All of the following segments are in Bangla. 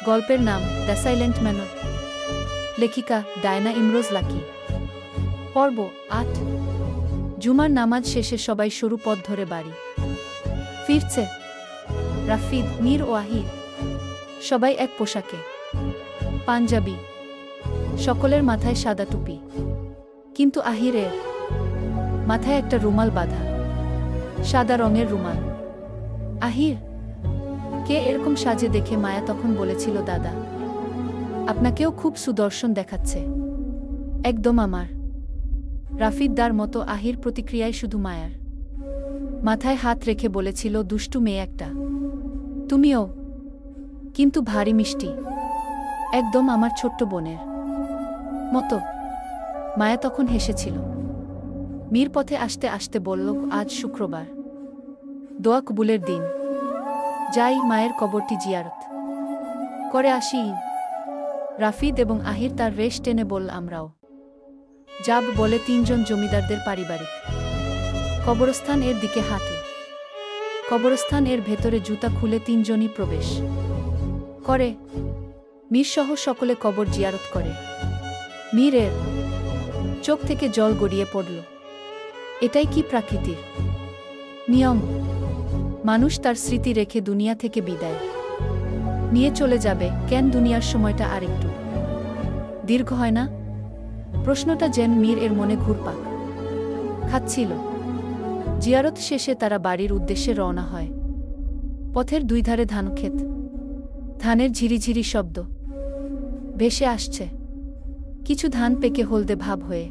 গল্পের নাম দ্য সাইলেন্ট ম্যানর। লেখিকা ডায়না ইমরোজ লাকি। পর্ব ৮। জুমার নামাজ শেষে সবাই সরু পথ ধরে বাড়ি ফিরছে। রাফিদ, মীর ও আহির সবাই এক পোশাকে, পাঞ্জাবি, সকলের মাথায় সাদা টুপি, কিন্তু আহিরের মাথায় একটা রুমাল বাঁধা, সাদা রঙের রুমাল। আহির, কে এরকম সাজে দেখে মায়া তখন বলেছিল, দাদা আপনাকেও খুব সুদর্শন দেখাচ্ছে, একদম আমার। রাফিদার মতো আহির প্রতিক্রিয়ায় শুধু মায়ার মাথায় হাত রেখে বলেছিল, দুষ্টু মেয়ে একটা, তুমিও কিন্তু ভারী মিষ্টি, একদম আমার ছোট্ট বোনের মতো। মায়া তখন হেসেছিল। মীর পথে আসতে আসতে বলল, আজ শুক্রবার, দোয়া কবুলের দিন, যাই মায়ের কবরটি জিয়ারত করে আসি। রাফিদ এবং আহির তার রেশ টেনে বলল, আমরাও যাব বলে তিনজন জমিদারদের পারিবারিক কবরস্থান এর দিকে হাঁটল। কবরস্থান এর ভেতরে জুতা খুলে তিনজনই প্রবেশ করে। মীর সহ সকলে কবর জিয়ারত করে। মীরের চোখ থেকে জল গড়িয়ে পড়ল। এটাই কি প্রাকৃতির নিয়ম? মানুষ তার স্মৃতি রেখে দুনিয়া থেকে বিদায় নিয়ে চলে যাবে, কেন দুনিয়ার সময়টা আরেকটু দীর্ঘ হয় না? প্রশ্নটা যেন মীর এর মনে ঘুরপাক খাচ্ছিল। জিয়ারত শেষে তারা বাড়ির উদ্দেশ্যে রওনা হয়। পথের দুই ধারে ধানক্ষেত, ধানের ঝিরিঝিরি শব্দ ভেসে আসছে। কিছু ধান পেকে হলদে ভাব হয়ে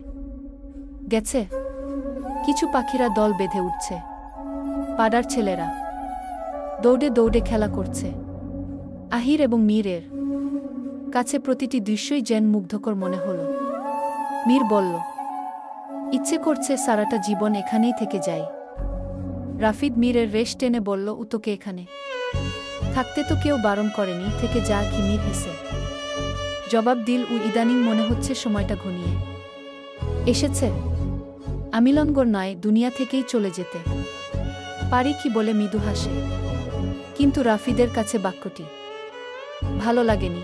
গেছে, কিছু পাখিরা দল বেঁধে উঠছে। পাড়ার ছেলেরা দৌড়ে দৌড়ে খেলা করছে। আহির এবং মীরের কাছে প্রতিটি দৃশ্যই যেন মুগ্ধকর মনে হল। মীর বলল, ইচ্ছে করছে সারাটা জীবন এখানেই থেকে যাই। রাফিদ মীরের রেশ টেনে বলল, তোকে এখানে থাকতে তো কেউ বারণ করেনি, থেকে যা কি। মীর হেসে জবাব দিল, ইদানিং মনে হচ্ছে সময়টা ঘনিয়ে এসেছে। আমিলনগর নয়, দুনিয়া থেকেই চলে যেতে পারি কি বলে মৃদু হাসে। কিন্তু রাফিদের কাছে বাক্যটি ভালো লাগেনি।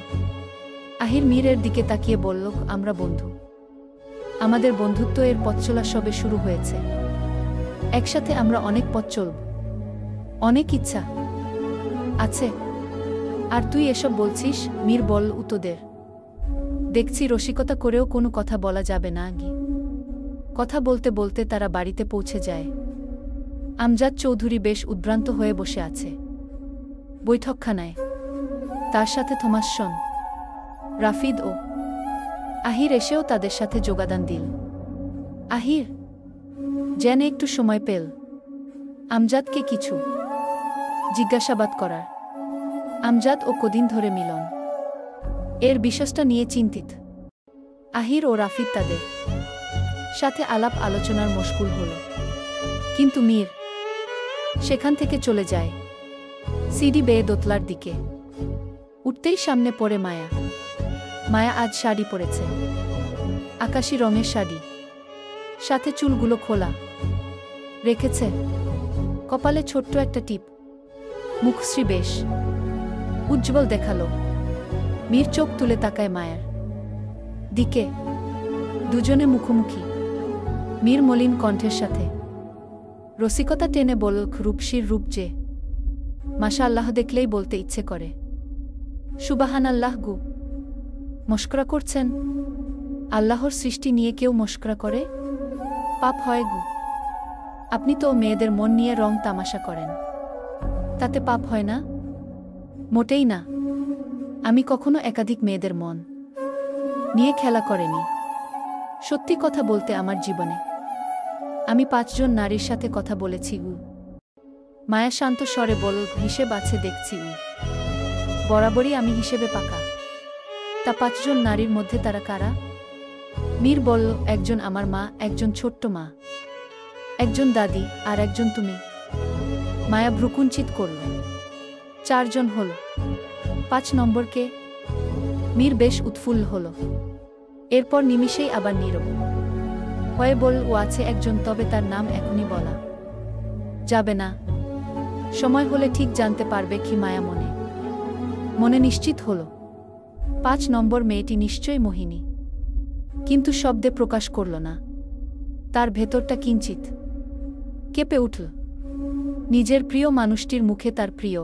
আহির মীরের দিকে তাকিয়ে বলল, আমরা বন্ধু, আমাদের বন্ধুত্ব এর পথ চলা সবে শুরু হয়েছে। একসাথে আমরা অনেক পথ চলব, অনেক ইচ্ছা আছে। আর তুই এসব বলছিস? মীর বলল, তোদের দেখছি রসিকতা করেও কোনো কথা বলা যাবে না। কথা বলতে বলতে তারা বাড়িতে পৌঁছে যায়। আমজাদ চৌধুরী বেশ উদ্ভ্রান্ত হয়ে বসে আছে বৈঠকখানায়, তার সাথে থমাসন, রাফিদ ও আহির এসেও তাদের সাথে যোগদান দিল। আহির যেন একটু সময় পেল আমজাদকে কিছু জিজ্ঞাসাবাদ করার। আমজাদ ও কদিন ধরে মিলন এর বিষয়টা নিয়ে চিন্তিত। আহির ও রাফিদ তাদের সাথে আলাপ আলোচনার মশগুল হল, কিন্তু মীর সেখান থেকে চলে যায়। সিঁড়ি বেয়ে দোতলার দিকে উঠতেই সামনে পড়ে মায়া। মায়া আজ শাড়ি পরেছে, আকাশি রঙের শাড়ি, সাথে চুলগুলো খোলা রেখেছে, কপালে ছোট্ট একটা টিপ, মুখশ্রী বেশ উজ্জ্বল দেখালো। মীর চোখ তুলে তাকায় মায়ার দিকে। দুজনে মুখোমুখি। মীর মলিন কণ্ঠের সাথে রসিকতা টেনে বলল, রূপসীর রূপ যে মাশাআল্লাহ, দেখলেই বলতে ইচ্ছে করে সুবহানাল্লাহ। গু মস্করা করছেন? আল্লাহর সৃষ্টি নিয়ে কেউ মস্করা করে? পাপ হয় গু। আপনি তো মেয়েদের মন নিয়ে রং তামাশা করেন, তাতে পাপ হয় না? মোটেই না। আমি কখনো একাধিক মেয়েদের মন নিয়ে খেলা করেনি। সত্যি কথা বলতে, আমার জীবনে আমি 5 জন নারীর সাথে কথা বলেছি। মায়া শান্ত স্বরে বলল, হিসেব আছে দেখছি। বরাবরই আমি হিসেবে পাকা। তা 5 জন নারীর মধ্যে তারা কারা? মীর বলল, একজন আমার মা, একজন ছোট্ট মা, একজন দাদি, আর একজন তুমি। মায়া ভ্রুকুঞ্চিত করল। 4 জন হল। 5 নম্বর কে? মীর বেশ উৎফুল্ল হল। এরপর নিমিষেই আবার নীরব হয়ে বলল, ও আছে একজন, তবে তার নাম এখনই বলা যাবে না। সময় হলে ঠিক জানতে পারবে কি। মায়া মনে মনে নিশ্চিত হল। 5 নম্বর মেয়েটি নিশ্চয়ই মোহিনী, কিন্তু শব্দে প্রকাশ করল না। তার ভেতরটা কিঞ্চিত কেঁপে উঠল। নিজের প্রিয় মানুষটির মুখে তার প্রিয়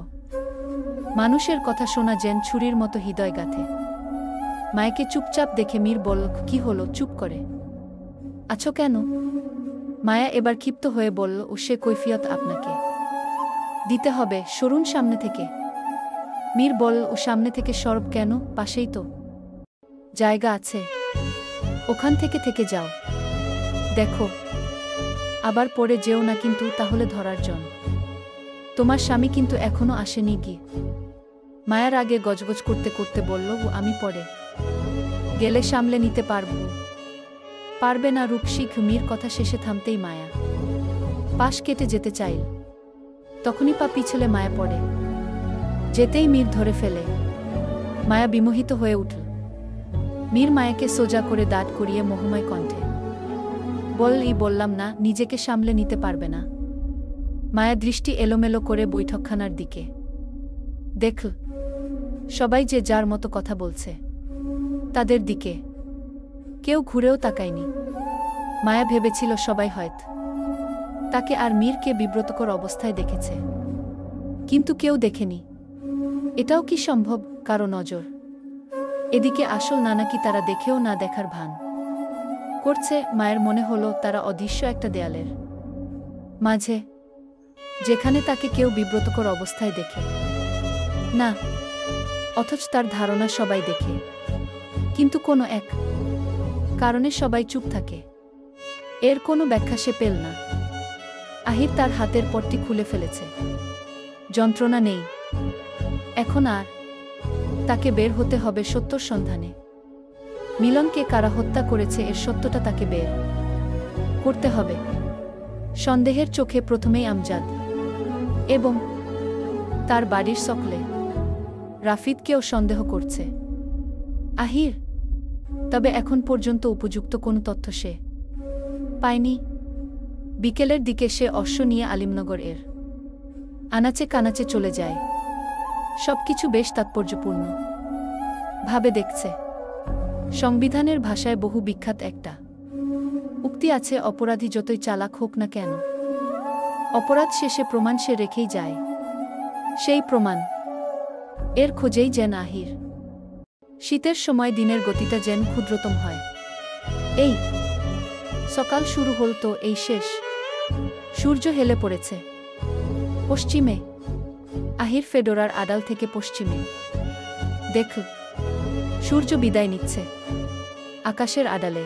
মানুষের কথা শোনা যেন ছুরির মতো হৃদয় গাঁথে। মায়াকে চুপচাপ দেখে মীর বলল, কি হলো, চুপ করে আছো কেন? মায়া এবার ক্ষিপ্ত হয়ে বলল, ও সে কৈফিয়ত আপনাকে দিতে হবে, সরুন সামনে থেকে। মীর বলল, ও সামনে থেকে সরব কেন? পাশেই তো জায়গা আছে, ওখান থেকে থেকে যাও। দেখো, আবার পড়ে যেও না কিন্তু, তাহলে ধরার জন। তোমার স্বামী কিন্তু এখনো আসেনি কি? মায়ার আগে গজগজ করতে করতে বলল, ও আমি পড়ে গেলে সামলে নিতে পারব। পারবে না রূপসী। মীর কথা শেষে থামতেই মায়া পাশ কেটে যেতে চাইল, তখনই পা পিছলে মায়া পড়ে যেতেই মীর ধরে ফেলে। মায়া বিমোহিত হয়ে উঠল। মীর মায়াকে সোজা করে দাঁড় করিয়ে মোহময় কণ্ঠে বললাম না, নিজেকে সামলে নিতে পারবে না? মায়া দৃষ্টি এলোমেলো করে বৈঠকখানার দিকে দেখল। সবাই যে যার মতো কথা বলছে, তাদের দিকে কেউ ঘুরেও তাকায়নি। মায়া ভেবেছিল সবাই হয়তো তাকে আর মীরকে বিব্রতকর অবস্থায় দেখেছে, কিন্তু কেউ দেখেনি। এটাও কি সম্ভব? কারো নজর এদিকে আসল না, নাকি তারা দেখেও না দেখার ভান করছে? মায়ের মনে হলো তারা অদৃশ্য একটা দেয়ালের মাঝে, যেখানে তাকে কেউ বিব্রতকর অবস্থায় দেখে না, অথচ তার ধারণা সবাই দেখে। কিন্তু কোনো এক কারণে সবাই চুপ থাকে। এর কোনো ব্যাখ্যা সে পেল না। আহির তার হাতের পট্টি খুলে ফেলেছে। যন্ত্রণা নেই এখন আর। তাকে বের হতে হবে সত্যর সন্ধানে। মিলনকে কারা হত্যা করেছে এর সত্যটা তাকে বের করতে হবে। সন্দেহের চোখে প্রথমেই আমজাদ এবং তার বাড়ির সকলে রাফিদকেও সন্দেহ করছে। আহির তবে এখন পর্যন্ত উপযুক্ত কোনো তথ্য সে পায়নি। বিকেলের দিকে সে অশ্ব নিয়ে আলিমনগর এর আনাচে কানাচে চলে যায়। সবকিছু বেশ তাৎপর্যপূর্ণ ভাবে দেখছে। সংবিধানের ভাষায় বহু বিখ্যাত একটা উক্তি আছে, অপরাধী যতই চালাক হোক না কেন, অপরাধ শেষে প্রমাণ সে রেখেই যায়। সেই প্রমাণ এর খোঁজেই যেন আহির। শীতের সময় দিনের গতিটা যেন ক্ষুদ্রতম হয়। এই সকাল শুরু হল তো এই শেষ। সূর্য হেলে পড়েছে পশ্চিমে। আহির ফেডোরার আড়াল থেকে পশ্চিমে দেখল সূর্য বিদায় নিচ্ছে। আকাশের আড়ালে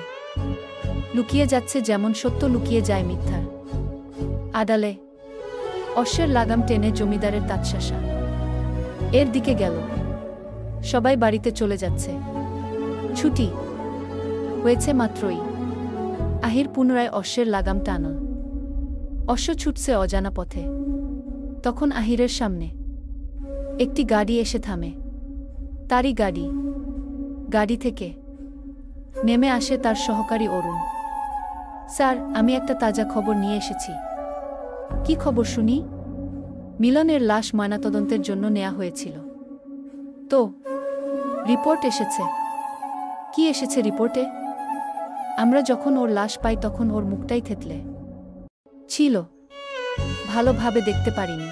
লুকিয়ে যাচ্ছে, যেমন সত্য লুকিয়ে যায় মিথ্যার আড়ালে। অশ্বের লাগাম টেনে জমিদারের তাৎসাসা এর দিকে গেল। সবাই বাড়িতে চলে যাচ্ছে, ছুটি হয়েছে মাত্রই। আহির পুনরায় অশ্বের লাগাম টানল। অশ্ব ছুটছে অজানা পথে। তখন আহিরের সামনে একটি গাড়ি এসে থামে। তারই গাড়ি। গাড়ি থেকে নেমে আসে তার সহকারী অরুণ। স্যার, আমি একটা তাজা খবর নিয়ে এসেছি। কি খবর শুনি? মিলনের লাশ ময়নাতদন্তের জন্য নেওয়া হয়েছিল তো রিপোর্ট এসেছে। কি এসেছে রিপোর্টে? আমরা যখন ওর লাশ পাই তখন ওর মুখটাই থেতলে ছিল, ভালোভাবে দেখতে পারিনি।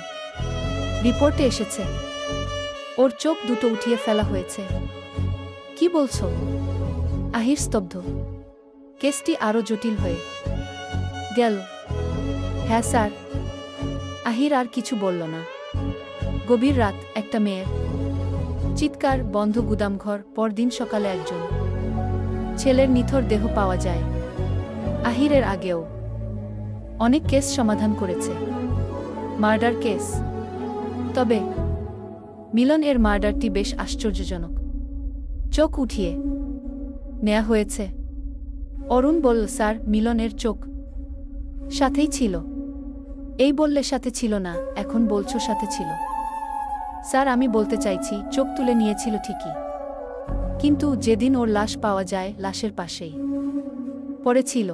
রিপোর্টে এসেছে ওর চোখ দুটো উঠিয়ে ফেলা হয়েছে। কি বলছো? আহির স্তব্ধ। কেসটি আরও জটিল হয়ে গেল। হ্যাঁ স্যার। আহির আর কিছু বলল না। গভীর রাত, একটা মেয়ের চিৎকার, বন্ধ গুদামঘর। পরদিন সকালে একজন ছেলের নিথর দেহ পাওয়া যায়। আহিরের আগেও অনেক কেস সমাধান করেছে, মার্ডার কেস। তবে মিলন এর মার্ডারটি বেশ আশ্চর্যজনক। চোখ উঠিয়ে নেয়া হয়েছে। অরুণ বলল, স্যার, মিলনের চোখ সাথেই ছিল। এই বললে সাথে ছিল না, এখন বলছো সাথে ছিল। স্যার, আমি বলতে চাইছি চোখ তুলে নিয়েছিল ঠিকই, কিন্তু যেদিন ওর লাশ পাওয়া যায় লাশের পাশেই পড়েছিল।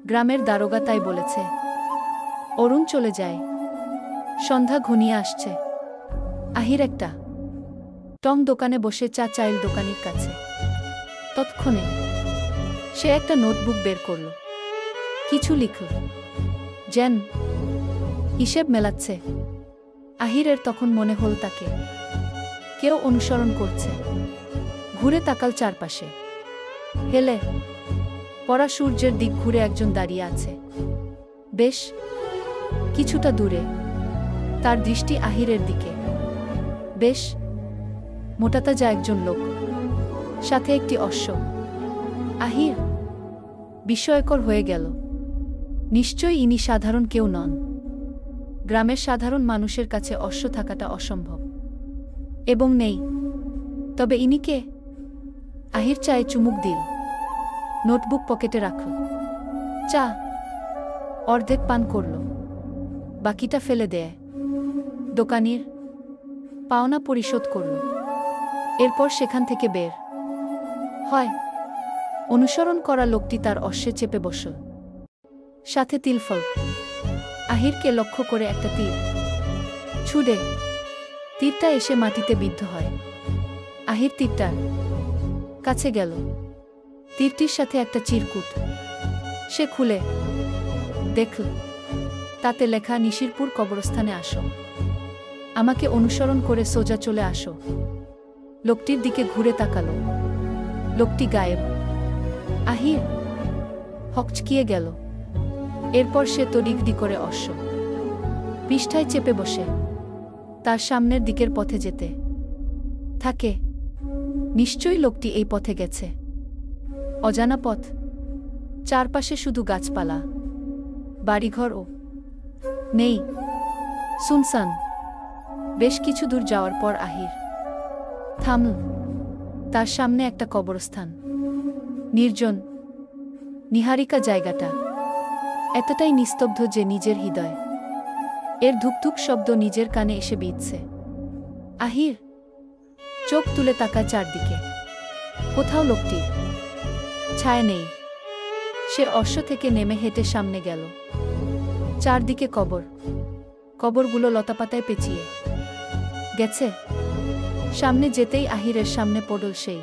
গ্রামের দারোগা তাই বলেছে। অরুণ চলে যায়। সন্ধ্যা ঘনিয়ে আসছে। আহির একটা টং দোকানে বসে চা চাইল দোকানির কাছে। তৎক্ষণে সে একটা নোটবুক বের করল, কিছু লিখল। যেন হিসেব মেলাচ্ছে। আহিরের তখন মনে হল তাকে কেউ অনুসরণ করছে। ঘুরে তাকাল চারপাশে। হেলে পড়া সূর্যের দিক ঘুরে একজন দাঁড়িয়ে আছে, বেশ কিছুটা দূরে। তার দৃষ্টি আহিরের দিকে। বেশ মোটাতাজা একজন লোক, সাথে একটি অশ্ব। আহির বিস্ময়কর হয়ে গেল। নিশ্চয়ই ইনি সাধারণ কেউ নন। গ্রামের সাধারণ মানুষের কাছে অশ্ব থাকাটা অসম্ভব। এবং নেই। তবে ইনি কে? আহির চায়ে চুমুক দিল, নোটবুক পকেটে রাখল। চা অর্ধেক পান করল, বাকিটা ফেলে দেয়। দোকানির পাওনা পরিশোধ করল। এরপর সেখান থেকে বের হয়। অনুসরণ করা লোকটি তার অশ্বে চেপে বসল, সাথে তিলফলক। আহিরকে লক্ষ্য করে একটা তীর ছুড়ে। তীরটা এসে মাটিতে বিদ্ধ হয়। আহির তীরটার কাছে গেল। তীরটির সাথে একটা চিরকুট। সে খুলে দেখল, তাতে লেখা, নিশিরপুর কবরস্থানে আসো। আমাকে অনুসরণ করে সোজা চলে আসো। লোকটির দিকে ঘুরে তাকালো। লোকটি গায়েব। আহির হকচকিয়ে গেল। এরপর সে তড়িঘড়ি করে অশ্ব পৃষ্ঠায় চেপে বসে তার সামনের দিকের পথে যেতে থাকে। নিশ্চয়ই লোকটি এই পথে গেছে। অজানা পথ, চারপাশে শুধু গাছপালা, বাড়িঘরও নেই, সুনসান। বেশ কিছু দূর যাওয়ার পর আহির থামল। তার সামনে একটা কবরস্থান, নির্জন, নিহারিকা। জায়গাটা এতটাই নিস্তব্ধ যে নিজের হৃদয় এর ধুকধুক শব্দ নিজের কানে এসে বিঁধছে। আহির চোখ তুলে তাকায় চারদিকে। কোথাও লোকটির ছায়া নেই। সে অশ্ব থেকে নেমে হেঁটে সামনে গেল। চারদিকে কবর, কবরগুলো লতাপাতায় পেঁচিয়ে গেছে। সামনে যেতেই আহিরের সামনে পড়ল সেই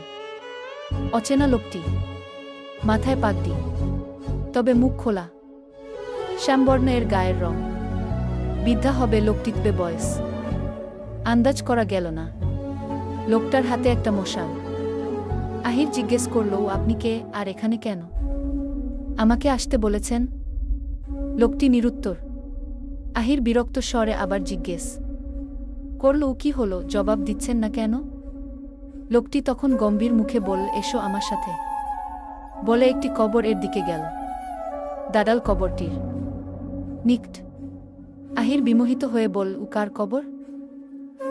অচেনা লোকটি। মাথায় পাগড়ি, তবে মুখ খোলা। শ্যামবর্ণ এর গায়ের রং। বৃদ্ধা হবে লোকটির বয়স। আন্দাজ করা গেল না। লোকটার হাতে একটা মশাল। আহির জিজ্ঞেস করল, আপনি কে, আর এখানে কেন? আমাকে আসতে বলেছেন। লোকটি নিরুত্তর। আহির বিরক্ত স্বরে আবার জিজ্ঞেস করল, কি হলো, জবাব দিচ্ছেন না কেন? লোকটি তখন গম্ভীর মুখে বলল, এসো আমার সাথে। বলে একটি কবর এর দিকে গেল। দাদাল কবরটির নিকট। আহির বিমোহিত হয়ে বল, কার কবর?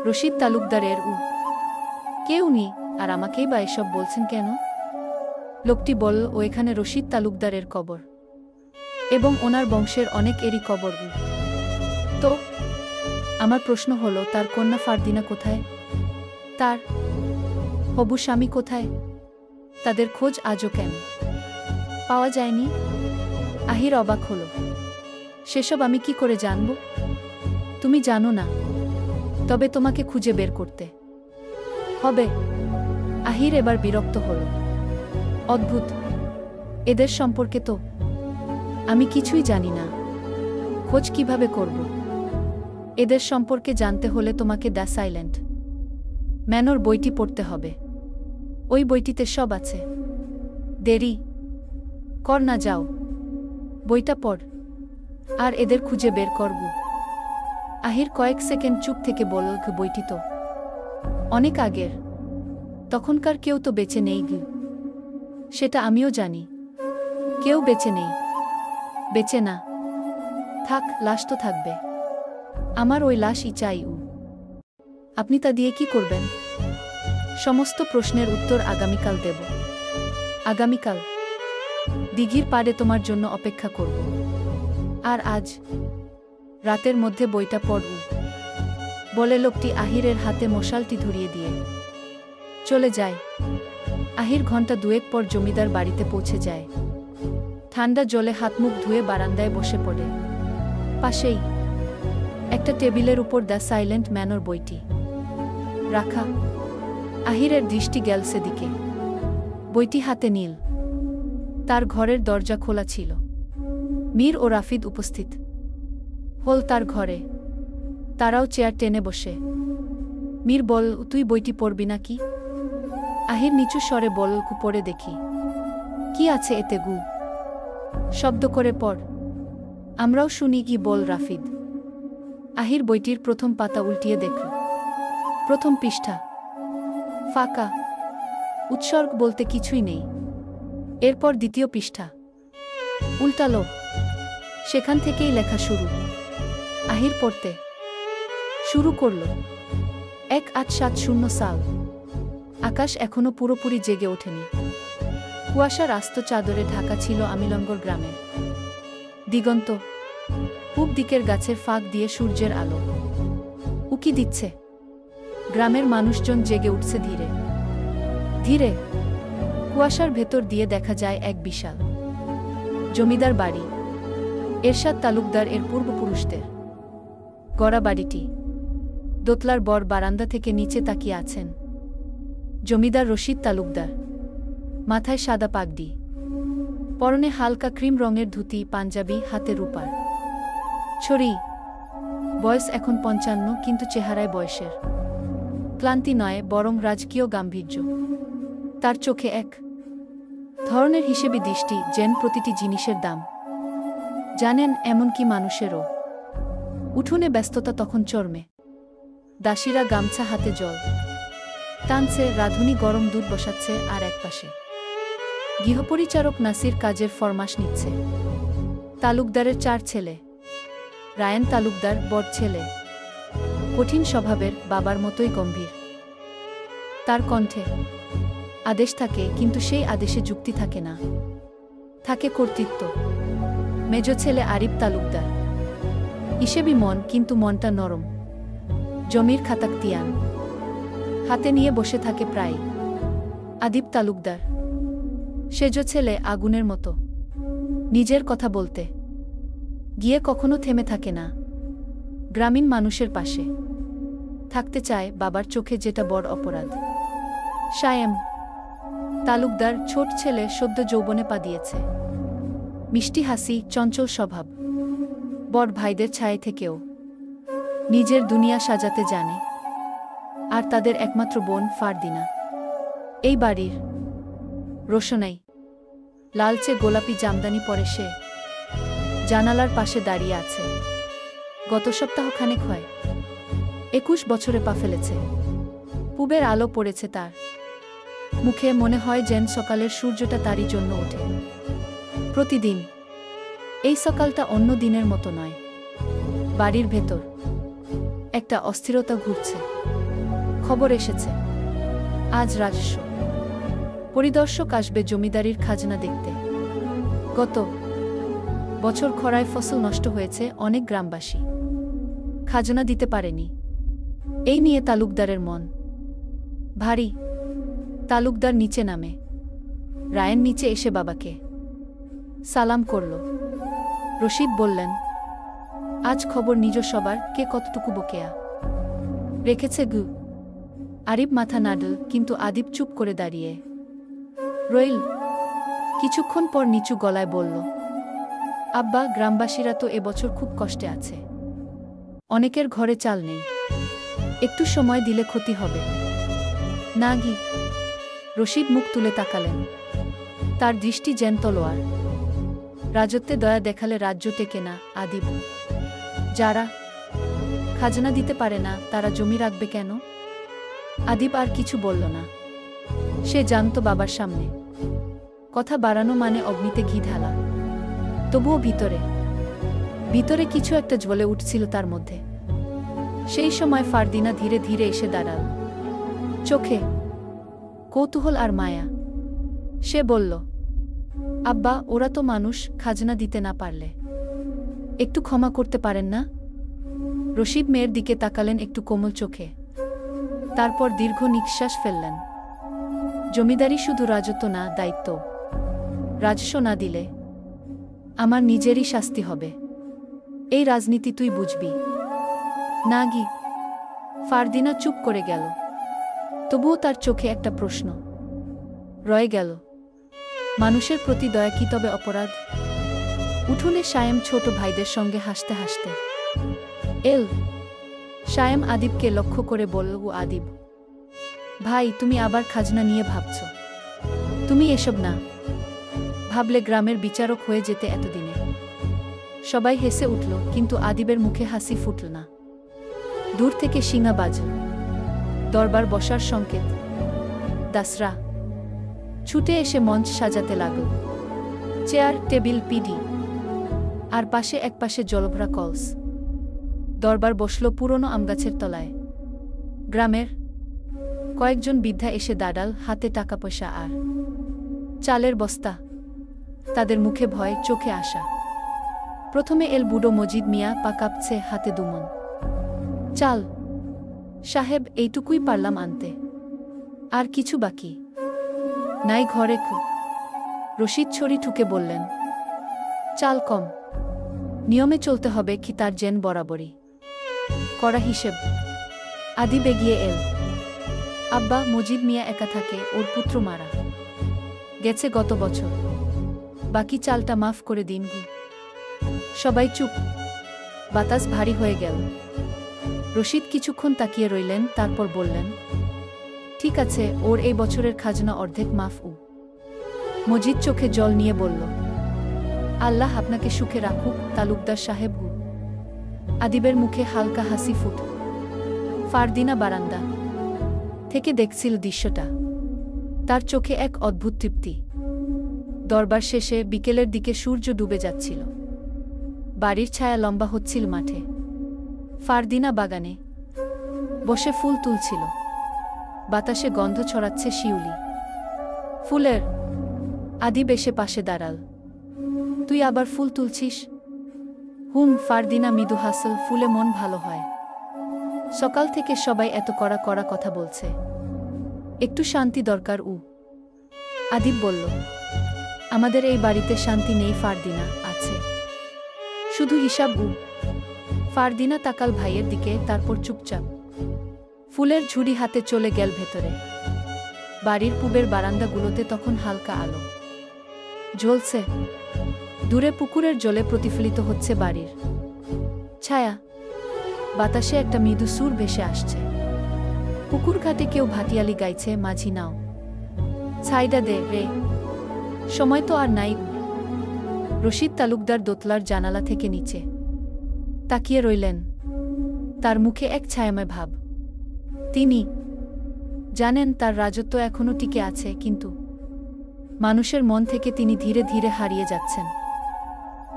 রশিদ তালুকদারের। কে উনি, আর আমাকেই বা এসব বলছেন কেন? লোকটি বলল, ও এখানে রশিদ তালুকদারের কবর, এবং ওনার বংশের অনেক এরই কবর। তো আমার প্রশ্ন হলো, তার কন্যা ফারদিনা কোথায়? তার হবু স্বামী কোথায়? তাদের খোঁজ আজও কেন পাওয়া যায়নি? আহির অবাক হল। সেসব আমি কি করে জানব? তুমি জানো না, তবে তোমাকে খুঁজে বের করতে হবে। আহির এবার বিরক্ত হল। অদ্ভুত, এদের সম্পর্কে তো আমি কিছুই জানি না। খোঁজ কিভাবে করব? এদের সম্পর্কে জানতে হলে তোমাকে দ্য সাইলেন্ট ম্যানর বইটি পড়তে হবে। ওই বইটিতে সব আছে। দেরি কর না, যাও বইটা পড়, আর এদের খুঁজে বের করব। আহির কয়েক সেকেন্ড চুপ থেকে বলল, বইটি তো অনেক আগের। তখনকার কেউ তো বেঁচে নেই। সেটা আমিও জানি। কেউ বেঁচে নেই। বেঁচে না থাক, লাশ তো থাকবে। আমার ওই লাশই চাই। আপনি তা দিয়ে কি করবেন? সমস্ত প্রশ্নের উত্তর আগামীকাল দেব। আগামীকাল দিঘির পাড়ে তোমার জন্য অপেক্ষা করব। আর আজ রাতের মধ্যে বইটা পড়ব। বলে লোকটি আহিরের হাতে মশালটি ধরিয়ে দিয়ে চলে যায়। আহির ঘন্টা দুয়েক পর জমিদার বাড়িতে পৌঁছে যায়। ঠান্ডা জলে হাত মুখ ধুয়ে বারান্দায় বসে পড়ে। পাশেই একটা টেবিলের উপর দ্য সাইলেন্ট ম্যানর বইটি রাখা। আহিরের দৃষ্টি গেল সেদিকে। বইটি হাতে নীল। তার ঘরের দরজা খোলা ছিল। মীর ও রাফিদ উপস্থিত হল তার ঘরে। তারাও চেয়ার টেনে বসে। মীর বল, তুই বইটি পড়বি নাকি? আহির নিচু স্বরে বল, পড়ে দেখি। কি আছে এতে গু? শব্দ করে পড়, আমরাও শুনি কি, বল রাফিদ। আহির বইটির প্রথম পাতা উল্টিয়ে দেখল। প্রথম পৃষ্ঠা ফাঁকা, উৎসর্গ বলতে কিছুই নেই। এরপর দ্বিতীয় পৃষ্ঠা উল্টালো, সেখান থেকেই লেখা শুরু। আহির পড়তে শুরু করল। 1870 সাল। আকাশ এখনো পুরোপুরি জেগে ওঠেনি। কুয়াশার আস্ত চাদরে ঢাকা ছিল আমিলঙ্গর গ্রামের দিগন্ত। পূব দিকের গাছের ফাঁক দিয়ে সূর্যের আলো উকি দিচ্ছে। গ্রামের মানুষজন জেগে উঠছে ধীরে ধীরে। কুয়াশার ভেতর দিয়ে দেখা যায় এক বিশাল জমিদার বাড়ি। এরশাদ তালুকদার এর পূর্বপুরুষদের গড়া বাড়িটি। দোতলার বর বারান্দা থেকে নিচে তাকিয়ে আছেন জমিদার রশিদ তালুকদার। মাথায় সাদা পাগড়ি, পরনে হালকা ক্রিম রঙের ধুতি, পাঞ্জাবি, হাতে রূপার ছড়ি। বয়স এখন 55, কিন্তু চেহারায় বয়সের ক্লান্তি নয়, বরং রাজকীয় গাম্ভীর্য। তার চোখে এক ধরনের হিসেবি দৃষ্টি, যেন প্রতিটি জিনিসের দাম জানেন, এমনকি মানুষেরও। উঠোনে ব্যস্ততা তখন চরমে। দাসীরা গামছা হাতে জল টানছে, রাঁধুনি গরম দুধ বসাচ্ছে, আর একপাশে গৃহপরিচারক নাসির কাজের ফরমাশ নিচ্ছে। তালুকদারের 4 ছেলে। রায়ান তালুকদার বড় ছেলে, কঠিন স্বভাবের, বাবার মতোই গম্ভীর। তার কণ্ঠে আদেশ থাকে, কিন্তু সেই আদেশে যুক্তি থাকে না, থাকে কর্তৃত্ব। মেজ ছেলে আরিফ তালুকদার, হিসেবি মন, কিন্তু মনটা নরম। জমির খাতাকতিয়ান হাতে নিয়ে বসে থাকে প্রায়। আদিব তালুকদার, সেজ ছেলে, আগুনের মতো, নিজের কথা বলতে গিয়ে কখনো থেমে থাকে না। গ্রামীণ মানুষের পাশে থাকতে চায়, বাবার চোখে যেটা বড় অপরাধ। সায়েম তালুকদার, ছোট ছেলে, সদ্য যৌবনে পা দিয়েছে। মিষ্টি হাসি, চঞ্চল স্বভাব, বড় ভাইদের ছায়া থেকেও নিজের দুনিয়া সাজাতে জানে। আর তাদের একমাত্র বোন ফারদিনা। এই বাড়ির রোশনাই, লালচে গোলাপি জামদানি পরে সে জানালার পাশে দাঁড়িয়ে আছে। গত সপ্তাহখানেক হয় 21 বছরে পা ফেলেছে। পূবের আলো পড়েছে তার মুখে, মনে হয় যেন সকালের সূর্যটা তারই জন্য ওঠে প্রতিদিন। এই সকালটা অন্য দিনের মতো নয়। বাড়ির ভেতর একটা অস্থিরতা ঘুরছে। খবর এসেছে, আজ রাজস্ব পরিদর্শক আসবে জমিদারির খাজনা দেখতে। গত বছর খরায় ফসল নষ্ট হয়েছে, অনেক গ্রামবাসী খাজনা দিতে পারেনি। এই নিয়ে তালুকদারের মন ভারী। তালুকদার নিচে নামে। রায়ান নিচে এসে বাবাকে সালাম করল। রশিদ বললেন, আজ খবর নিজ সবার, কে কতটুকু বকেয়া রেখেছে গু? আরিফ মাথা নাড়ল, কিন্তু আদিব চুপ করে দাঁড়িয়ে রইল। কিছুক্ষণ পর নিচু গলায় বলল, আব্বা, গ্রামবাসীরা তো এবছর খুব কষ্টে আছে। অনেকের ঘরে চাল নেই। একটু সময় দিলে ক্ষতি হবে না গি? রশিদ মুখ তুলে তাকালেন। তার দৃষ্টি যেন তলোয়ার। রাজত্বে দয়া দেখালে রাজ্য টেকে না। আদিব, যারা খাজনা দিতে পারে না, তারা জমি রাখবে কেন? আদিব আর কিছু বলল না। সে জানত বাবার সামনে কথা বাড়ানো মানে অগ্নিতে ঘি ঢালা। তবুও ভিতরে ভিতরে কিছু একটা জ্বলে উঠছিল তার মধ্যে। সেই সময় ফারদিনা ধীরে ধীরে এসে দাঁড়াল, চোখে কৌতূহল আর মায়া। সে বলল, আব্বা, ওরা তো মানুষ, খাজনা দিতে না পারলে একটু ক্ষমা করতে পারেন না? রশিদ মেয়ের দিকে তাকালেন একটু কোমল চোখে, তারপর দীর্ঘ নিঃশ্বাস ফেললেন। জমিদারি শুধু রাজত্ব না, দায়িত্ব। রাজস্ব না দিলে আমার নিজেরই শাস্তি হবে। এই রাজনীতি তুই বুঝবি না গি? ফারদিনা চুপ করে গেল। তবুও তার চোখে একটা প্রশ্ন রয়ে গেল। মানুষের প্রতি দয়া কি তবে অপরাধ? উঠোনে সায়েম ছোট ভাইদের সঙ্গে হাসতে হাসতে এল। সায়েম আদিবকে লক্ষ্য করে বলল, ও আদিব ভাই, তুমি আবার খাজনা নিয়ে ভাবছ? তুমি এসব না ভাবলে গ্রামের বিচারক হয়ে যেতে এতদিনে। সবাই হেসে উঠল, কিন্তু আদিবের মুখে হাসি ফুটল না। দূর থেকে শিঙা বাজল, দরবার বসার সংকেত। দাসরা ছুটে এসে মঞ্চ সাজাতে লাগল। চেয়ার, টেবিল, পিডি, আর পাশে একপাশে জলভরা কলস। দরবার বসল পুরনো আমগাছের তলায়। গ্রামের কয়েকজন বৃদ্ধা এসে দাঁড়াল, হাতে টাকা পয়সা আর চালের বস্তা। তাদের মুখে ভয়, চোখে আশা। প্রথমে এল বুড়ো মজিদ মিয়া, পা কাঁপছে, হাতে দুমন চাল। সাহেব, এইটুকুই পারলাম আনতে, আর কিছু বাকি নাই ঘরে। রশিদ ছড়ি ঠুকে বললেন, চাল কম, নিয়মে চলতে হবে কি তার জেন বরাবরই করা হিসেব। আদিব এগিয়ে এল। আব্বা, মজিদ মিয়া একা থাকে, ওর পুত্র মারা গেছে গত বছর, বাকি চালটা মাফ করে দিন গু। সবাই চুপ, বাতাস ভারী হয়ে গেল। রশিদ কিছুক্ষণ তাকিয়ে রইলেন, তারপর বললেন, ঠিক আছে, ওর এই বছরের খাজনা অর্ধেক মাফ। মজিদ চোখে জল নিয়ে বলল, আল্লাহ আপনাকে সুখে রাখুক তালুকদার সাহেব গু। আদিবের মুখে হালকা হাসি ফুট। ফারদিনা বারান্দা থেকে দেখছিল দৃশ্যটা। তার চোখে এক অদ্ভুত তৃপ্তি। দরবার শেষে বিকেলের দিকে সূর্য ডুবে যাচ্ছিল। বাড়ির ছায়া লম্বা হচ্ছিল মাঠে। ফারদিনা বাগানে বসে ফুল তুলছিল। বাতাসে গন্ধ ছড়াচ্ছে শিউলি ফুলের। আদিব এসে পাশে দাঁড়াল। তুই আবার ফুল তুলছিস? ফারদিনা মৃদু হাসল, ফুলে মন ভালো হয়। সকাল থেকে সবাই এত কড়া কড়া কথা বলছে, একটু শান্তি দরকার। আদিব বলল, আমাদের এই বাড়িতে শান্তি নেই ফারদিনা, আছে শুধু হিসাব। ফারদিনা তাকাল ভাইয়ের দিকে, তারপর চুপচাপ ফুলের ঝুড়ি হাতে চলে গেল ভেতরে। বাড়ির পূবের বারান্দাগুলোতে তখন হালকা আলো জ্বলছে। দূরে পুকুরের জলে প্রতিফলিত হচ্ছে বাড়ির ছায়া। বাতাসে একটা মৃদু সুর ভেসে আসছে। পুকুর ঘাটে কেউ ভাটিয়ালি গাইছে, মাঝি নাও ছাইডা দে রে, সময় তো আর নাই। রশিদ তালুকদার দোতলার জানালা থেকে নিচে তাকিয়ে রইলেন। তার মুখে এক ছায়াময় ভাব। তিনি জানেন তার রাজত্ব এখনো টিকে আছে, কিন্তু মানুষের মন থেকে তিনি ধীরে ধীরে হারিয়ে যাচ্ছেন।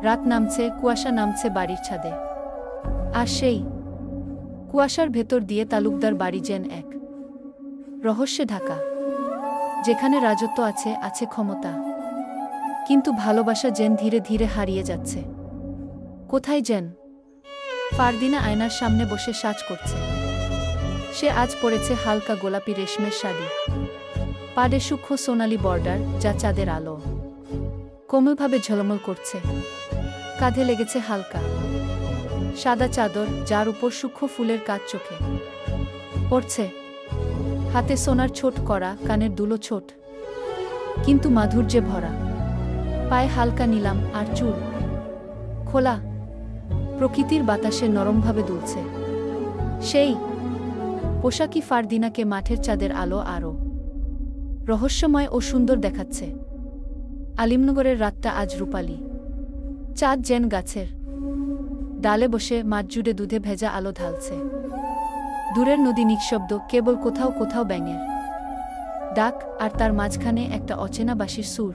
রাত নামছে, কুয়াশা নামছে বাড়ির ছাদে। আর সেই কুয়াশার ভেতর দিয়ে তালুকদার বাড়ি যেন এক রহস্যে ঢাকা, যেখানে রাজত্ব আছে, আছে ক্ষমতা, কিন্তু ভালোবাসা যেন ধীরে ধীরে হারিয়ে যাচ্ছে। কোথায় যেন? ফারদিনা আয়নার সামনে বসে সাজ করছে। সে আজ পরেছে হালকা গোলাপি রেশমের শাড়ি, পাড়ে সূক্ষ্ম সোনালি বর্ডার, যা চাঁদের আলো কোমলভাবে ঝলমল করছে। কাঁধে লেগেছে হালকা সাদা চাদর, যার উপর সূক্ষ্ম ফুলের কাজ চোখে পড়ছে। হাতে সোনার ছোট করা, কানের দুলো ছোট কিন্তু মাধুর্যে ভরা। পায়ে হালকা নিলাম, আর চুল খোলা, প্রকৃতির বাতাসে নরমভাবে দুলছে। সেই পোশাকই ফারদিনাকে মাঠের চাঁদের আলো আরও রহস্যময় ও সুন্দর দেখাচ্ছে। আলিমনগরের রাতটা আজ রূপালী। চাঁদ যেন গাছের ডালে বসে মাঠ জুড়ে দুধে ভেজা আলো ঢালছে। দূরের নদী নিঃশব্দ, কেবল কোথাও কোথাও ব্যাঙের ডাক, আর তার মাঝখানে একটা অচেনা বাঁশির সুর।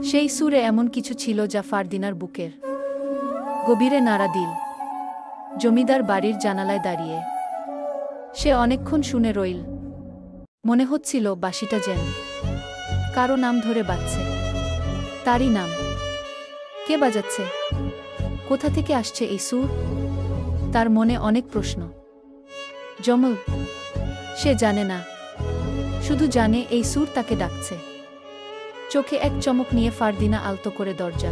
সেই সুরে এমন কিছু ছিল যা ফারদিনার বুকের গভীরে নাড়া দিল। জমিদার বাড়ির জানালায় দাঁড়িয়ে সে অনেকক্ষণ শুনে রইল। মনে হচ্ছিল বাঁশিটা যেন কারো নাম ধরে বাজছে। তারই নাম। কে বাজাচ্ছে? কোথা থেকে আসছে এই সুর? তার মনে অনেক প্রশ্ন। জমল? সে জানে না, শুধু জানে এই সুর তাকে ডাকছে। চোখে এক চমক নিয়ে ফারদিনা আলতো করে দরজা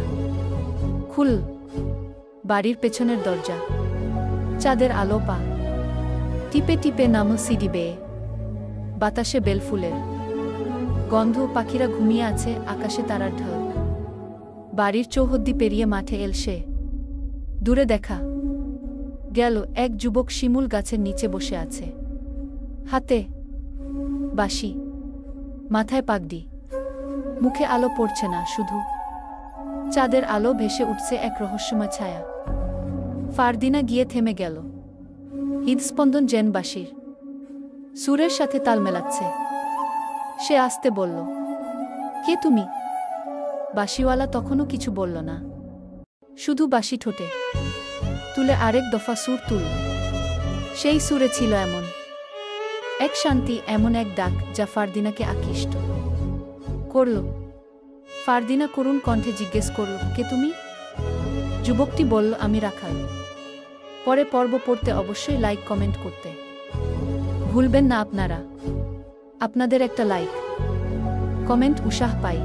খুল। বাড়ির পেছনের দরজা। চাঁদের আলো পা টিপে টিপে নামল সিঁড়ি বেয়ে। বাতাসে বেলফুলের গন্ধ, পাখিরা ঘুমিয়ে আছে, আকাশে তারার ঢল। বাড়ির চৌহদ্দি পেরিয়ে মাঠে এল সে। দূরে দেখা গেল এক যুবক শিমুল গাছের নিচে বসে আছে, হাতে বাঁশি, মাথায় পাগড়ি। মুখে আলো পড়ছে না, শুধু চাঁদের আলো ভেসে উঠছে এক রহস্যময় ছায়া। ফারদিনা গিয়ে থেমে গেল। হৃদস্পন্দন যেন বাঁশির সুরের সাথে তাল মেলাচ্ছে। সে আস্তে বলল, কে তুমি? বাঁশিওয়ালা তখনও কিছু বলল না, শুধু বাঁশি ঠোঁটে তুলে আরেক দফা সুর তুলল। সেই সুরে ছিল এমন এক শান্তি, এমন এক ডাক যা ফারদিনাকে আকৃষ্ট করল। ফারদিনা করুণ কণ্ঠে জিজ্ঞেস করল, কে তুমি? যুবকটি বলল, আমি রাখাল। পরে পর্ব পড়তে অবশ্যই লাইক কমেন্ট করতে ভুলবেন না আপনারা। আপনাদের একটা লাইক কমেন্ট উৎসাহ পাই।